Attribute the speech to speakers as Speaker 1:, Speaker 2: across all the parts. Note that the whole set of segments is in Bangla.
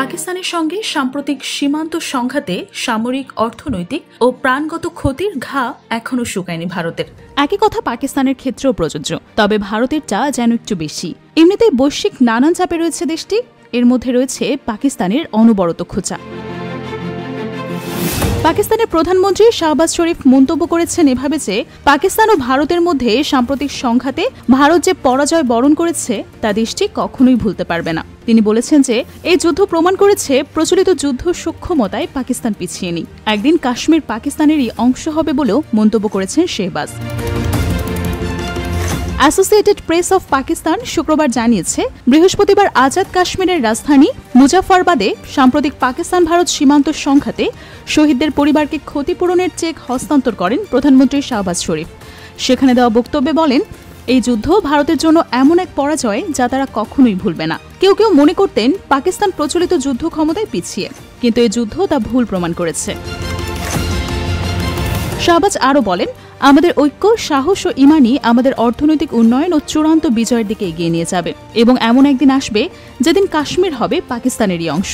Speaker 1: পাকিস্তানের সঙ্গে সাম্প্রতিক সীমান্ত সংঘাতে সামরিক, অর্থনৈতিক ও প্রাণগত ক্ষতির ঘা এখনো শুকায়নি ভারতের। একই কথা পাকিস্তানের ক্ষেত্রেও প্রযোজ্য, তবে ভারতেরটা যেন একটু বেশি। এমনিতেই বৈশ্বিক নানান চাপে রয়েছে দেশটি, এর মধ্যে রয়েছে পাকিস্তানের অনবরত খোঁচা। পাকিস্তানের প্রধানমন্ত্রী শাহবাজ শরীফ মন্তব্য করেছেন এভাবে যে, পাকিস্তান ও ভারতের মধ্যে সাম্প্রতিক সংঘাতে ভারত যে পরাজয় বরণ করেছে তা দেশটি কখনোই ভুলতে পারবে না। তিনি বলেছেন যে, এই যুদ্ধ প্রমাণ করেছে প্রচলিত যুদ্ধ সক্ষমতায় পাকিস্তান পিছিয়ে নেই। একদিন কাশ্মীর পাকিস্তানেরই অংশ হবে বলেও মন্তব্য করেছেন Shehbaz. Associated press of Pakistan শুক্রবার জানিয়েছে, বৃহস্পতিবার আজাদ কাশ্মীরের রাজধানী মুজাফফরবাদে সাম্প্রতিক পাকিস্তান ভারত সীমান্ত সংঘাতে শহীদদের পরিবারকে ক্ষতিপূরণের চেক হস্তান্তর করেন প্রধানমন্ত্রী শাহবাজ শরীফ। সেখানে দেওয়া বক্তব্যে বলেন, এই যুদ্ধ ভারতের জন্য এমন এক পরাজয় যা তারা কখনোই ভুলবে না। কেউ কেউ মনে করতেন পাকিস্তান প্রচলিত যুদ্ধ ক্ষমতায় পিছিয়ে, কিন্তু এই যুদ্ধ তা ভুল প্রমাণ করেছে। শাহবাজ আরও বলেন, আমাদের ঐক্য, সাহস ও ইমানই আমাদের অর্থনৈতিক উন্নয়ন ও চূড়ান্ত বিজয়ের দিকে এগিয়ে নিয়ে যাবে, এবং এমন একদিন আসবে যেদিন কাশ্মীর হবে পাকিস্তানেরই অংশ।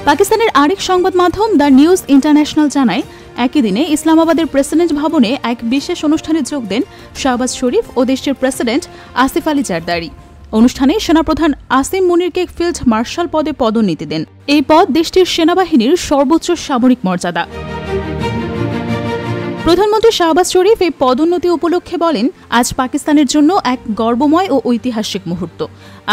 Speaker 1: পাকিস্তানের আরেক সংবাদ মাধ্যম দ্য নিউজ ইন্টারন্যাশনাল জানায়, একই দিনে ইসলামাবাদের প্রেসিডেন্ট ভবনে এক বিশেষ অনুষ্ঠানে যোগ দেন শাহবাজ শরীফ ও দেশটির প্রেসিডেন্ট আসিফ আলী জারদারি। অনুষ্ঠানে সেনাপ্রধান আসিম মুনিরকে ফিল্ড মার্শাল পদে পদোন্নতি দেন। এই পদ দেশটির সেনাবাহিনীর সর্বোচ্চ সামরিক মর্যাদা। প্রধানমন্ত্রী শাহবাজ শরীফ এই পদোন্নতি উপলক্ষে বলেন, আজ পাকিস্তানের জন্য এক গর্বময় ও ঐতিহাসিক মুহূর্ত।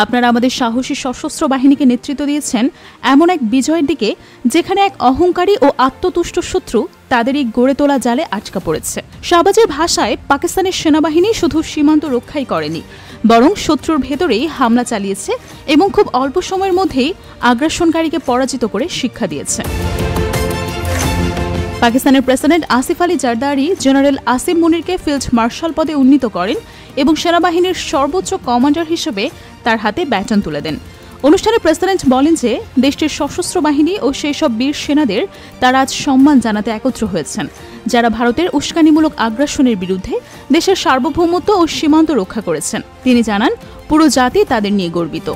Speaker 1: আপনারা আমাদের সাহসী সশস্ত্র বাহিনীকে নেতৃত্ব দিয়েছেন এমন এক বিজয়ের দিকে, যেখানে এক অহংকারী ও আত্মতুষ্ট শত্রু তাদেরই গড়ে তোলা জালে আটকা পড়েছে। শাহবাজের ভাষায়, পাকিস্তানের সেনাবাহিনী শুধু সীমান্ত রক্ষাই করেনি, বরং শত্রুর ভেতরেই হামলা চালিয়েছে এবং খুব অল্প সময়ের মধ্যেই আগ্রাসনকারীকে পরাজিত করে শিক্ষা দিয়েছে। পাকিস্তানের প্রেসিডেন্ট আসিফ আলী জারদারি জেনারেল আসিম মুনিরকে ফিল্ড মার্শাল পদে উন্নীত করেন এবং সেনাবাহিনীর সর্বোচ্চ কমান্ডার হিসেবে তার হাতে ব্যাটন তুলে দেন। অনুষ্ঠানে প্রেসিডেন্ট বলেন যে, দেশটির সশস্ত্র বাহিনী ও সেই সব বীর সেনাদের তারা আজ সম্মান জানাতে একত্র হয়েছেন, যারা ভারতের উস্কানিমূলক আগ্রাসনের বিরুদ্ধে দেশের সার্বভৌমত্ব ও সীমান্ত রক্ষা করেছেন। তিনি জানান, পুরো জাতি তাদের নিয়ে গর্বিত।